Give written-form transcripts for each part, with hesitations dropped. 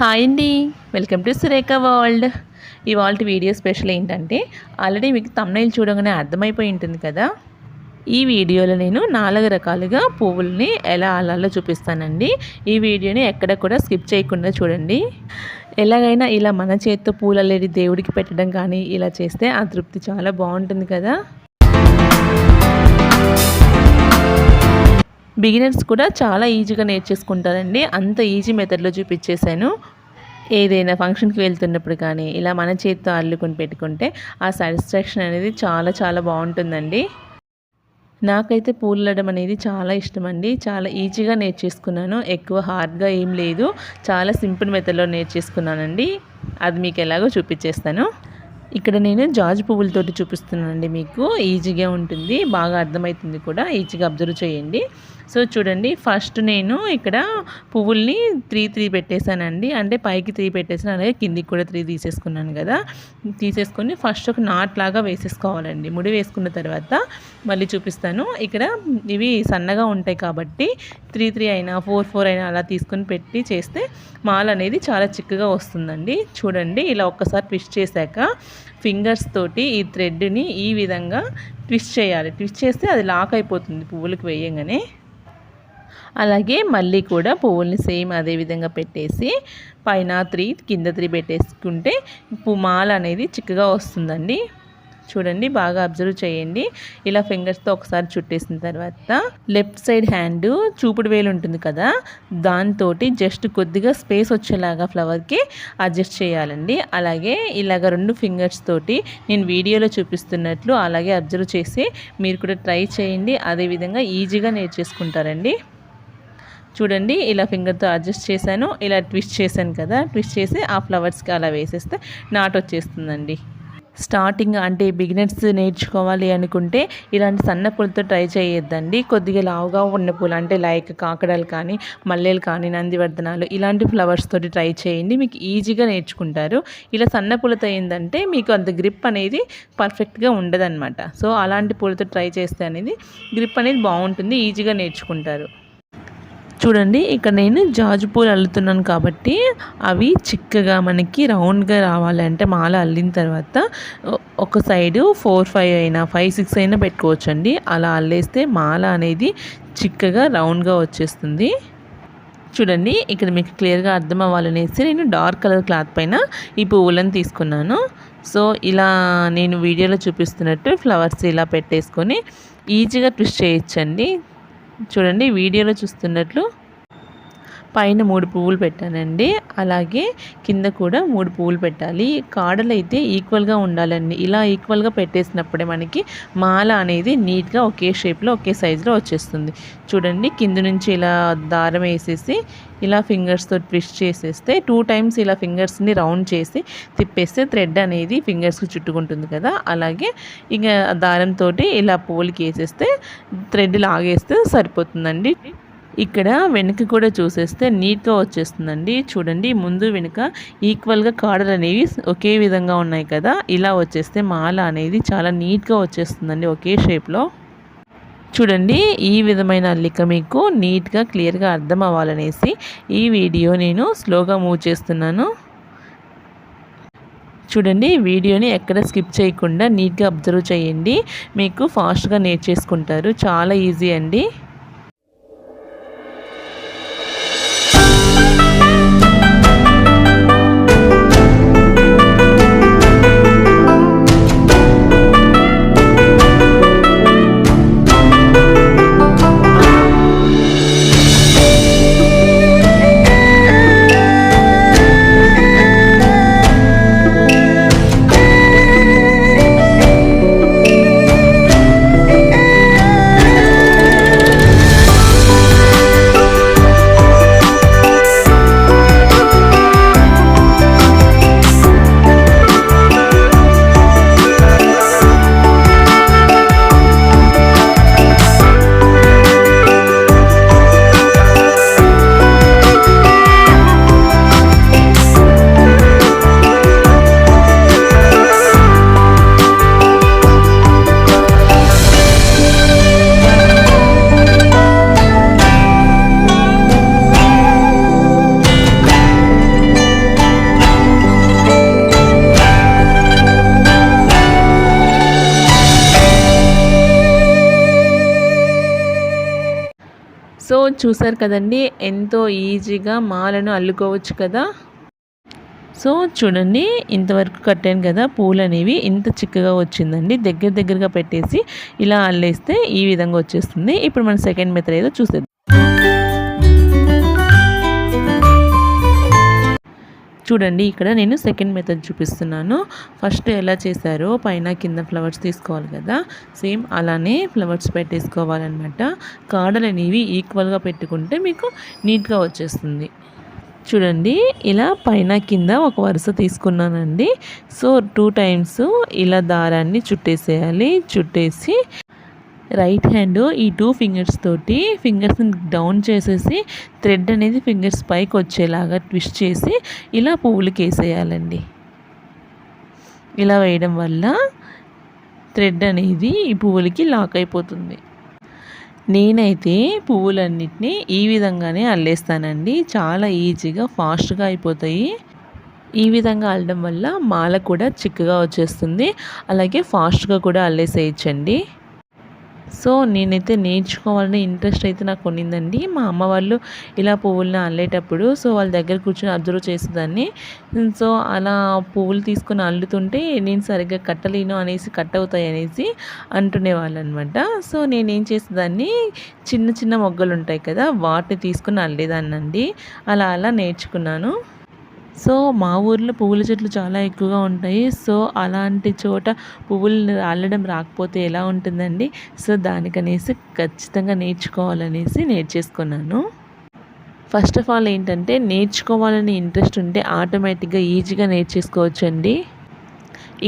Hi అండి. Welcome to Surekha world. ఇవాల్టి video special ఏంటంటే ఆల్రెడీ మీకు థంబ్నెయిల్ చూడగానే అర్థమైపోయి ఉంటుంది కదా. ఈ వీడియోలో నేను 4 రకాలుగా పువ్వుల్ని ఎలా అల్లాలో చూపిస్తానండి. ఈ వీడియోని ఎక్కడ కూడా స్కిప్ చేయకుండా చూడండి. ఎలాగైనా ఇలా మన చేత్తో పూలు అల్లేది దేవుడికి పెట్టడం కానీ ఇలా చేస్తే ఆ తృప్తి చాలా బాగుంటుంది కదా. బిగినర్స్ కూడా చాలా ఈజీగా నేర్చేసుకుంటారండి. అంత ఈజీ మెథడ్లో చూపించేశాను. ఏదైనా ఫంక్షన్కి వెళ్తున్నప్పుడు కానీ ఇలా మన చేతితో అల్లుకొని పెట్టుకుంటే ఆ సాటిస్ఫాక్షన్ అనేది చాలా చాలా బాగుంటుందండి. నాకైతే పూలు అల్లడం అనేది చాలా ఇష్టం అండి. చాలా ఈజీగా నేర్చేసుకున్నాను. ఎక్కువ హార్డ్గా ఏం లేదు, చాలా సింపుల్ మెథడ్లో నేర్చేసుకున్నానండి. అది మీకు ఎలాగో చూపించేస్తాను. ఇక్కడ నేను జాజి పువ్వులతోటి చూపిస్తున్నానండి. మీకు ఈజీగా ఉంటుంది, బాగా అర్థమవుతుంది కూడా. ఈజీగా అబ్జర్వ్ చేయండి. సో చూడండి, ఫస్ట్ నేను ఇక్కడ పువ్వుల్ని 3 పెట్టేశానండి. అంటే పైకి 3 పెట్టేసాను, అలాగే కిందికి కూడా 3 తీసేసుకున్నాను కదా. తీసేసుకొని ఫస్ట్ ఒక నాట్ లాగా వేసేసుకోవాలండి. ముడి వేసుకున్న తర్వాత మళ్ళీ చూపిస్తాను. ఇక్కడ ఇవి సన్నగా ఉంటాయి కాబట్టి 3 అయినా 4 అయినా అలా తీసుకొని పెట్టి చేస్తే మాల అనేది చాలా చిక్కగా వస్తుందండి. చూడండి, ఇలా ఒక్కసారి ట్విస్ట్ చేశాక ఫింగర్స్ తోటి ఈ థ్రెడ్ని ఈ విధంగా ట్విస్ట్ చేయాలి. ట్విస్ట్ చేస్తే అది లాక్ అయిపోతుంది పువ్వులకు వేయంగానే. అలాగే మళ్ళీ కూడా పువ్వుల్ని సేమ్ అదే విధంగా పెట్టేసి పైన 3 కింద 3 పెట్టేసుకుంటే మాల అనేది చిక్కగా వస్తుందండి. చూడండి, బాగా అబ్జర్వ్ చేయండి. ఇలా ఫింగర్స్తో ఒకసారి చుట్టేసిన తర్వాత లెఫ్ట్ సైడ్ హ్యాండ్ చూపుడు వేలు ఉంటుంది కదా, దాంతో జస్ట్ కొద్దిగా స్పేస్ వచ్చేలాగా ఫ్లవర్కి అడ్జస్ట్ చేయాలండి. అలాగే ఇలాగ 2 ఫింగర్స్ తోటి నేను వీడియోలో చూపిస్తున్నట్లు అలాగే అబ్జర్వ్ చేసి మీరు కూడా ట్రై చేయండి. అదేవిధంగా ఈజీగా నేర్చేసుకుంటారండి. చూడండి, ఇలా ఫింగర్తో అడ్జస్ట్ చేశాను, ఇలా ట్విస్ట్ చేశాను కదా. ట్విస్ట్ చేసి ఆ ఫ్లవర్స్కి అలా వేసేస్తే నాట్ వచ్చేస్తుందండి. స్టార్టింగ్ అంటే బిగినర్స్ నేర్చుకోవాలి అనుకుంటే ఇలాంటి సన్న పూలతో ట్రై చేయొద్దండి. కొద్దిగా లావుగా ఉన్న పూలు అంటే లైక్ కాకడాలు కానీ మల్లెలు కానీ నందివర్ధనాలు ఇలాంటి ఫ్లవర్స్ తోటి ట్రై చేయండి. మీకు ఈజీగా నేర్చుకుంటారు. ఇలా సన్న పూలతో ఏంటంటే మీకు అంత గ్రిప్ అనేది పర్ఫెక్ట్గా ఉండదన్నమాట. సో అలాంటి పూలతో ట్రై చేస్తే అనేది గ్రిప్ అనేది బాగుంటుంది, ఈజీగా నేర్చుకుంటారు. చూడండి, ఇక్కడ నేను జాజి పూలు అల్లుతున్నాను కాబట్టి అవి చిక్కగా మనకి రౌండ్గా రావాలంటే మాల అల్లిన తర్వాత ఒక సైడు 4-5 అయినా 5-6 అయినా పెట్టుకోవచ్చండి. అలా అల్లేస్తే మాల అనేది చిక్కగా రౌండ్గా వచ్చేస్తుంది. చూడండి, ఇక్కడ మీకు క్లియర్గా అర్థం అవ్వాలనేసి నేను డార్క్ కలర్ క్లాత్ పైన ఈ పువ్వులను తీసుకున్నాను. సో ఇలా నేను వీడియోలో చూపిస్తున్నట్టు ఫ్లవర్స్ ఇలా పెట్టేసుకొని ఈజీగా ట్విస్ట్ చేయొచ్చండి. చూడండి, వీడియోలో చూస్తున్నట్లు పైన 3 పువ్వులు పెట్టానండి. అలాగే కింద కూడా 3 పువ్వులు పెట్టాలి. కాడలు అయితే ఈక్వల్గా ఉండాలండి. ఇలా ఈక్వల్గా పెట్టేసినప్పుడే మనకి మాల అనేది నీట్గా ఒకే షేప్లో ఒకే సైజులో వచ్చేస్తుంది. చూడండి, కింద నుంచి ఇలా దారం వేసేసి ఇలా ఫింగర్స్తో ట్విస్ట్ చేసేస్తే 2 టైమ్స్ ఇలా ఫింగర్స్ని రౌండ్ చేసి తిప్పేస్తే థ్రెడ్ అనేది ఫింగర్స్కి చుట్టుకుంటుంది కదా. అలాగే ఇక దారంతో ఇలా పువ్వులకి వేసేస్తే థ్రెడ్ లాగేస్తే సరిపోతుందండి. ఇక్కడ వెనుక కూడా చూసేస్తే నీట్గా వచ్చేస్తుందండి. చూడండి, ముందు వెనుక ఈక్వల్గా కాడలు అనేవి ఒకే విధంగా ఉన్నాయి కదా. ఇలా వచ్చేస్తే మాల అనేది చాలా నీట్గా వచ్చేస్తుందండి ఒకే షేప్లో. చూడండి, ఈ విధమైన అల్లిక మీకు నీట్గా క్లియర్గా అర్థం అవ్వాలనేసి ఈ వీడియో నేను స్లోగా మూవ్ చేస్తున్నాను. చూడండి, వీడియోని ఎక్కడ స్కిప్ చేయకుండా నీట్గా అబ్జర్వ్ చేయండి. మీకు ఫాస్ట్గా నేర్చేసుకుంటారు. చాలా ఈజీ అండి. చూసారు కదండి, ఎంతో ఈజీగా మాలను అల్లుకోవచ్చు కదా. సో చూడండి, ఇంతవరకు కట్టాను కదా, పూలు అనేవి ఇంత చిక్కగా వచ్చిందండి. దగ్గరగా పెట్టేసి ఇలా అల్లేస్తే ఈ విధంగా వచ్చేస్తుంది. ఇప్పుడు మన సెకండ్ మెథడ్ ఏదో చూసేద్దాం. చూడండి, ఇక్కడ నేను సెకండ్ మెథడ్ చూపిస్తున్నాను. ఫస్ట్ ఎలా చేశారో పైన కింద ఫ్లవర్స్ తీసుకోవాలి కదా, సేమ్ అలానే ఫ్లవర్స్ పెట్టేసుకోవాలన్నమాట. కాడలు అనేవి ఈక్వల్గా పెట్టుకుంటే మీకు నీట్గా వచ్చేస్తుంది. చూడండి, ఇలా పైన కింద ఒక వరుస తీసుకున్నానండి. సో 2 టైమ్స్ ఇలా దారాన్ని చుట్టేసేయాలి. చుట్టేసి రైట్ హ్యాండ్ ఈ 2 ఫింగర్స్ తోటి ఫింగర్స్ని డౌన్ చేసేసి థ్రెడ్ అనేది ఫింగర్స్ పైకి వచ్చేలాగా ట్విస్ట్ చేసి ఇలా పువ్వులకి వేసేయాలండి. ఇలా వేయడం వల్ల థ్రెడ్ అనేది ఈ పువ్వులకి లాక్ అయిపోతుంది. నేనైతే పువ్వులన్నిటినీ ఈ విధంగానే అల్లేస్తానండి. చాలా ఈజీగా ఫాస్ట్గా అయిపోతాయి. ఈ విధంగా అల్లడం వల్ల మాల కూడా చిక్కగా వచ్చేస్తుంది. అలాగే ఫాస్ట్గా కూడా అల్లేసేయచ్చండి. సో నేనైతే నేర్చుకోవాలని ఇంట్రెస్ట్ అయితే నాకు ఉన్నిందండి. మా అమ్మ వాళ్ళు ఇలా పువ్వులను అల్లేటప్పుడు సో వాళ్ళ దగ్గర కూర్చొని అబ్జర్వ్ చేసేదాన్ని. సో అలా పువ్వులు తీసుకొని అల్లుతుంటే నేను సరిగ్గా కట్టలేను అనేసి, కట్ అవుతాయి అనేసి అంటునేవాళ్ళు అనమాట. సో నేనేం చేసేదాన్ని, చిన్న మొగ్గలు ఉంటాయి కదా, వాటిని తీసుకొని అల్లేదాన్నండి. అలా నేర్చుకున్నాను. సో మా ఊర్లో పువ్వుల చెట్లు చాలా ఎక్కువగా ఉంటాయి. సో అలాంటి చోట పువ్వులు అల్లడం రాకపోతే ఎలా ఉంటుందండి. సో దానికనేసి ఖచ్చితంగా నేర్చుకోవాలనేసి నేర్చేసుకున్నాను. ఫస్ట్ ఆఫ్ ఆల్ ఏంటంటే, నేర్చుకోవాలని ఇంట్రెస్ట్ ఉంటే ఆటోమేటిక్గా ఈజీగా నేర్చేసుకోవచ్చండి.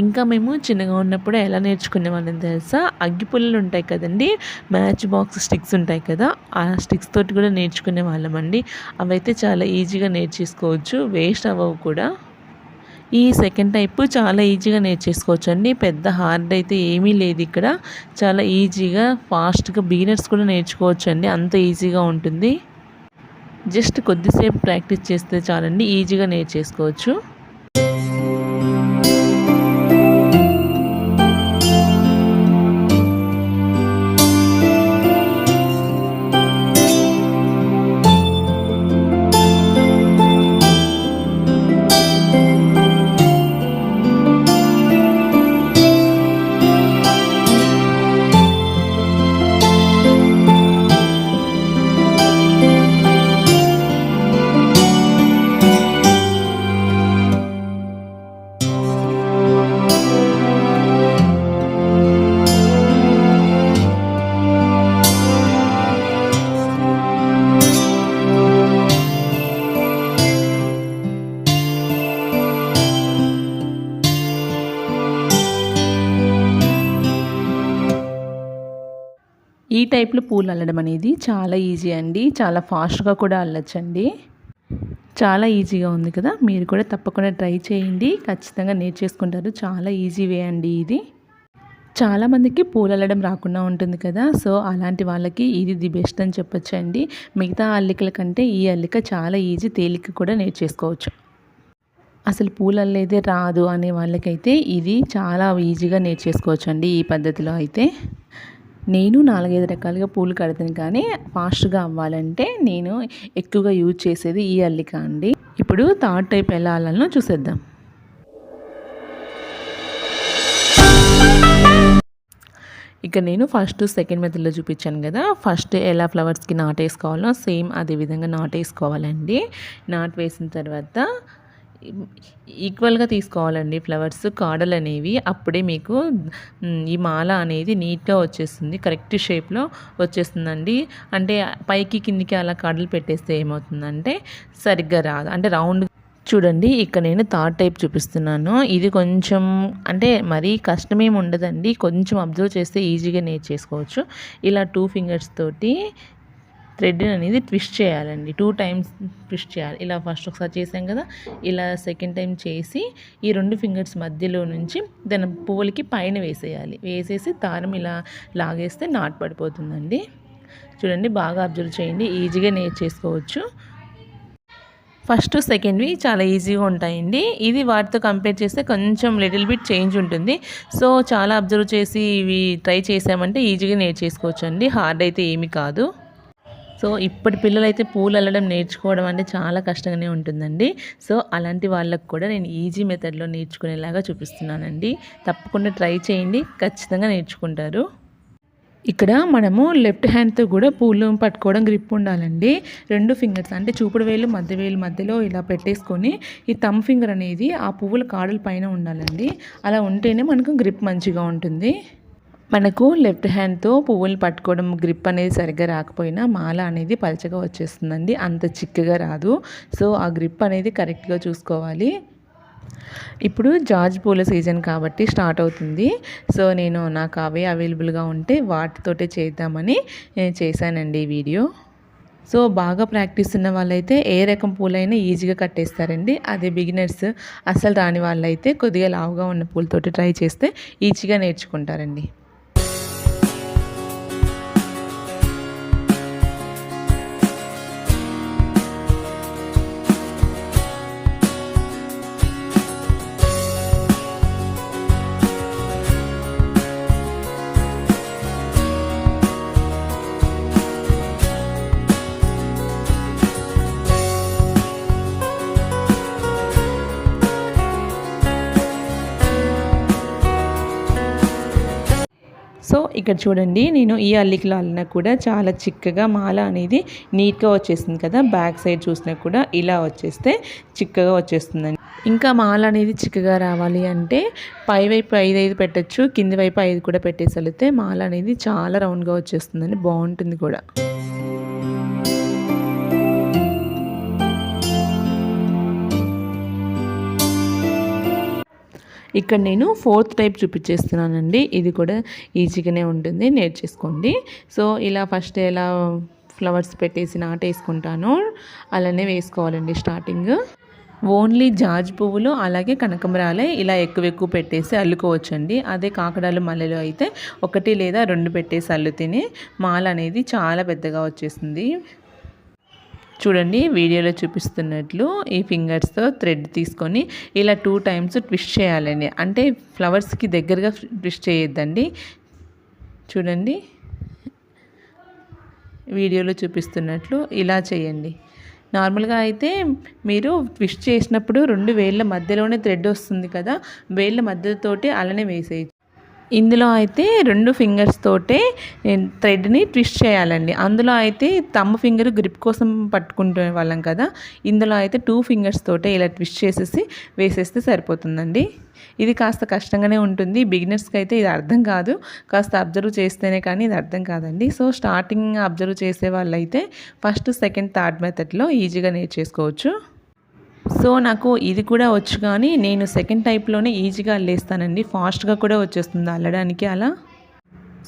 ఇంకా మేము చిన్నగా ఉన్నప్పుడు ఎలా నేర్చుకునే వాళ్ళని తెలుసా, అగ్గిపుల్లలు ఉంటాయి కదండి, మ్యాచ్ బాక్స్ స్టిక్స్ ఉంటాయి కదా, ఆ స్టిక్స్ తోటి కూడా నేర్చుకునే వాళ్ళమండి. అవైతే చాలా ఈజీగా నేర్చేసుకోవచ్చు, వేస్ట్ అవ్వవు కూడా. ఈ సెకండ్ టైప్ చాలా ఈజీగా నేర్చేసుకోవచ్చు అండి. పెద్ద హార్డ్ అయితే ఏమీ లేదు ఇక్కడ. చాలా ఈజీగా ఫాస్ట్గా బిగినర్స్ కూడా నేర్చుకోవచ్చు అండి. అంత ఈజీగా ఉంటుంది. జస్ట్ కొద్దిసేపు ప్రాక్టీస్ చేస్తే చాలండి, ఈజీగా నేర్చేసుకోవచ్చు. ఈ టైప్లో పూలు అల్లడం అనేది చాలా ఈజీ అండి. చాలా ఫాస్ట్గా కూడా అల్లొచ్చండి. చాలా ఈజీగా ఉంది కదా, మీరు కూడా తప్పకుండా ట్రై చేయండి. ఖచ్చితంగా నేర్చేసుకుంటారు. చాలా ఈజీ వే అండి ఇది. చాలామందికి పూలు అల్లడం రాకుండా ఉంటుంది కదా, సో అలాంటి వాళ్ళకి ఇది ది బెస్ట్ అని చెప్పొచ్చండి. మిగతా అల్లికల కంటే ఈ అల్లిక చాలా ఈజీ, తేలిక కూడా నేర్చేసుకోవచ్చు. అసలు పూలు అల్లేదే రాదు అనే వాళ్ళకైతే ఇది చాలా ఈజీగా నేర్చేసుకోవచ్చు అండి ఈ పద్ధతిలో అయితే. నేను 4-5 రకాలుగా పూలు కడతాను, కానీ ఫాస్ట్గా అవ్వాలంటే నేను ఎక్కువగా యూజ్ చేసేది ఈ అల్లిక అండి. ఇప్పుడు థర్డ్ టైప్ ఎలా అల్లాలో చూసేద్దాం. ఇక నేను ఫస్ట్ సెకండ్ మెథడ్లో చూపించాను కదా, ఫస్ట్ ఎలా ఫ్లవర్స్కి నాటేసుకోవాలో సేమ్ అదే విధంగా నాటేసుకోవాలండి. నాటు వేసిన తర్వాత ఈక్వల్గా తీసుకోవాలండి ఫ్లవర్స్, కాడలు అనేవి. అప్పుడే మీకు ఈ మాల అనేది నీట్గా వచ్చేస్తుంది, కరెక్ట్ షేప్లో వచ్చేస్తుందండి. అంటే పైకి కిందికి అలా కాడలు పెట్టేస్తే ఏమవుతుందంటే సరిగ్గా రాదు, అంటే రౌండ్. చూడండి, ఇక్కడ నేను థర్డ్ టైప్ చూపిస్తున్నాను. ఇది కొంచెం అంటే మరీ కష్టమేమి ఉండదండి, కొంచెం అబ్జర్వ్ చేస్తే ఈజీగా నేర్చేసుకోవచ్చు. ఇలా 2 ఫింగర్స్ తోటి థ్రెడ్ అనేది ట్విస్ట్ చేయాలండి. 2 టైమ్స్ ట్విస్ట్ చేయాలి. ఇలా ఫస్ట్ ఒకసారి చేసాం కదా, ఇలా సెకండ్ టైం చేసి ఈ 2 ఫింగర్స్ మధ్యలో నుంచి దాని పువ్వులకి పైన వేసేయాలి. వేసేసి దారం ఇలా లాగేస్తే నాటు పడిపోతుందండి. చూడండి, బాగా అబ్జర్వ్ చేయండి, ఈజీగా నేర్చేసుకోవచ్చు. ఫస్ట్ సెకండ్వి చాలా ఈజీగా ఉంటాయండి. ఇది వాటితో కంపేర్ చేస్తే కొంచెం లిటిల్ బిట్ చేంజ్ ఉంటుంది. సో చాలా అబ్జర్వ్ చేసి ఇవి ట్రై చేసామంటే ఈజీగా నేర్చేసుకోవచ్చు అండి, హార్డ్ అయితే ఏమీ కాదు. సో ఇప్పటి పిల్లలైతే పూలు అల్లడం నేర్చుకోవడం అంటే చాలా కష్టంగానే ఉంటుందండి. సో అలాంటి వాళ్ళకు కూడా నేను ఈజీ మెథడ్లో నేర్చుకునేలాగా చూపిస్తున్నానండి. తప్పకుండా ట్రై చేయండి, ఖచ్చితంగా నేర్చుకుంటారు. ఇక్కడ మనము లెఫ్ట్ హ్యాండ్తో కూడా పూలు పట్టుకోవడం గ్రిప్ ఉండాలండి. 2 ఫింగర్స్ అంటే చూపుడు వేలు మధ్య వేలు మధ్యలో ఇలా పెట్టేసుకొని ఈ థంబ్ ఫింగర్ అనేది ఆ పువ్వుల కాడల పైన ఉండాలండి. అలా ఉంటేనే మనకు గ్రిప్ మంచిగా ఉంటుంది. మనకు లెఫ్ట్ హ్యాండ్తో పువ్వులు పట్టుకోవడం గ్రిప్ అనేది సరిగ్గా రాకపోయినా మాల అనేది పలచగా వచ్చేస్తుందండి, అంత చిక్కగా రాదు. సో ఆ గ్రిప్ అనేది కరెక్ట్గా చూసుకోవాలి. ఇప్పుడు జాజ్ పూల సీజన్ కాబట్టి స్టార్ట్ అవుతుంది. సో నేను నాకు అవే అవైలబుల్గా ఉంటే వాటితోటే చేద్దామని చేశానండి ఈ వీడియో. సో బాగా ప్రాక్టీస్ ఉన్న వాళ్ళైతే ఏ రకం పూలైనా ఈజీగా కట్టేస్తారండి. అదే బిగినర్స్ అసలు రాని వాళ్ళైతే కొద్దిగా లావుగా ఉన్న పూలతోటి ట్రై చేస్తే ఈజీగా నేర్చుకుంటారండి. సో ఇక్కడ చూడండి, నేను ఈ అల్లికలో అల్లినా కూడా చాలా చిక్కగా మాల అనేది నీట్గా వచ్చేస్తుంది కదా. బ్యాక్ సైడ్ చూసినా కూడా ఇలా వచ్చేస్తే చిక్కగా వచ్చేస్తుందండి. ఇంకా మాల అనేది చిక్కగా రావాలి అంటే పైవైపు 5 పెట్టచ్చు, కింది వైపు 5 కూడా పెట్టేసి అల్లితే మాల అనేది చాలా రౌండ్గా వచ్చేస్తుందండి, బాగుంటుంది కూడా. ఇక్కడ నేను 4th టైప్ చూపించేస్తున్నానండి. ఇది కూడా ఈజీగానే ఉంటుంది, నేర్చేసుకోండి. సో ఇలా ఫస్ట్ ఎలా ఫ్లవర్స్ పెట్టేసి నాటేసుకుంటాను అలానే వేసుకోవాలండి. స్టార్టింగ్ ఓన్లీ జాజ్ పువ్వులు అలాగే కనకంబరాలే ఇలా ఎక్కువ పెట్టేసి అల్లుకోవచ్చండి. అదే కాకడాలు మల్లెలు అయితే 1 లేదా 2 పెట్టేసి అల్లుతేనే మాల అనేది చాలా పెద్దగా వచ్చేస్తుంది. చూడండి వీడియోలో చూపిస్తున్నట్లు ఈ ఫింగర్స్తో థ్రెడ్ తీసుకొని ఇలా 2 టైమ్స్ ట్విస్ట్ చేయాలండి. అంటే ఫ్లవర్స్కి దగ్గరగా ట్విస్ట్ చేయొద్దండి. చూడండి వీడియోలో చూపిస్తున్నట్లు ఇలా చేయండి. నార్మల్గా అయితే మీరు ట్విస్ట్ చేసినప్పుడు 2 వేళ్ళ మధ్యలోనే థ్రెడ్ వస్తుంది కదా, వేళ్ళ మధ్యతోటి అలానే వేసేయచ్చు. ఇందులో అయితే 2 ఫింగర్స్ తోటే థ్రెడ్ని ట్విస్ట్ చేయాలండి. అందులో అయితే థంబ్ ఫింగర్ గ్రిప్ కోసం పట్టుకుంటే వాళ్ళం కదా, ఇందులో అయితే 2 ఫింగర్స్ తోటే ఇలా ట్విస్ట్ చేసేసి వేసేస్తే సరిపోతుందండి. ఇది కాస్త కష్టంగానే ఉంటుంది, బిగినర్స్కి అయితే ఇది అర్థం కాదు. కాస్త అబ్జర్వ్ చేస్తేనే కానీ ఇది అర్థం కాదండి. సో స్టార్టింగ్ అబ్జర్వ్ చేసే వాళ్ళైతే ఫస్ట్, సెకండ్, థర్డ్ మెథడ్లో ఈజీగా నేర్చేసుకోవచ్చు. సో నాకు ఇది కూడా వచ్చు, కానీ నేను సెకండ్ టైప్లోనే ఈజీగా అల్లేస్తానండి, ఫాస్ట్గా కూడా వచ్చేస్తుంది అల్లడానికి అలా.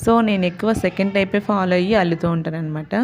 సో నేను ఎక్కువ సెకండ్ టైపే ఫాలో అయ్యి అల్లుతూ ఉంటాను అనమాట.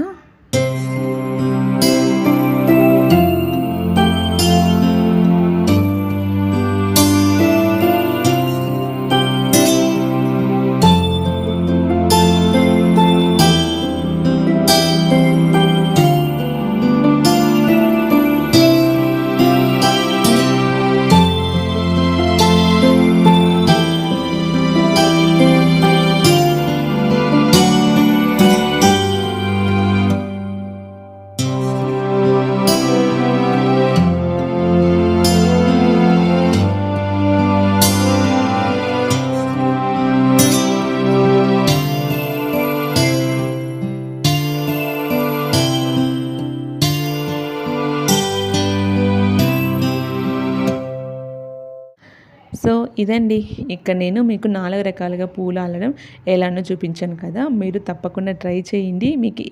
సో ఇదండి, ఇక్కడ నేను మీకు 4 రకాలుగా పూలు అల్లడం ఎలానో చూపించాను కదా. మీరు తప్పకుండా ట్రై చేయండి. మీకు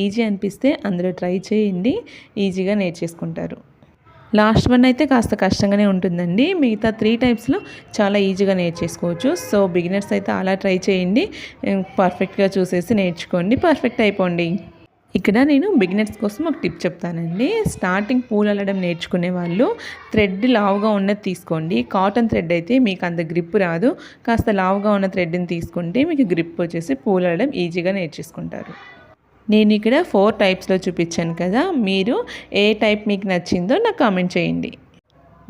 ఈజీ అనిపిస్తే అందులో ట్రై చేయండి, ఈజీగా నేర్చేసుకుంటారు. లాస్ట్ వన్ అయితే కాస్త కష్టంగానే ఉంటుందండి, మిగతా 3 టైప్స్లో చాలా ఈజీగా నేర్చేసుకోవచ్చు. సో బిగినర్స్ అయితే అలా ట్రై చేయండి, పర్ఫెక్ట్గా చూసేసి నేర్చుకోండి, పర్ఫెక్ట్ అయిపోండి. ఇక్కడ నేను బిగినర్స్ కోసం ఒక టిప్ చెప్తానండి. స్టార్టింగ్ పూలు అల్లడం నేర్చుకునే వాళ్ళు థ్రెడ్ లావుగా ఉన్నది తీసుకోండి. కాటన్ థ్రెడ్ అయితే మీకు అంత గ్రిప్ రాదు, కాస్త లావుగా ఉన్న థ్రెడ్ని తీసుకుంటే మీకు గ్రిప్ వచ్చేసి పూలు అల్లడం ఈజీగా నేర్చేసుకుంటారు. నేను ఇక్కడ 4 టైప్స్లో చూపించాను కదా, మీరు ఏ టైప్ మీకు నచ్చిందో నాకు కామెంట్ చేయండి.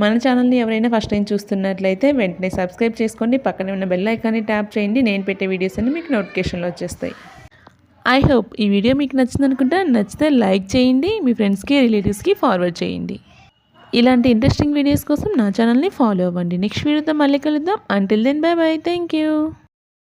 మన ఛానల్ని ఎవరైనా ఫస్ట్ టైం చూస్తున్నట్లయితే వెంటనే సబ్స్క్రైబ్ చేసుకోండి, పక్కనే ఉన్న బెల్ ఐకాన్ని ట్యాప్ చేయండి. నేను పెట్టే వీడియోస్ అన్ని మీకు నోటిఫికేషన్లో వచ్చేస్తాయి. ఐ హోప్ ఈ వీడియో మీకు నచ్చింది అనుకుంటా. నచ్చితే లైక్ చేయండి, మీ ఫ్రెండ్స్కి రిలేటివ్స్కి ఫార్వర్డ్ చేయండి. ఇలాంటి ఇంట్రెస్టింగ్ వీడియోస్ కోసం నా ఛానల్ని ఫాలో అవ్వండి. నెక్స్ట్ వీడియోతో మళ్ళీ కలుద్దాం. Until then bye bye. Thank you.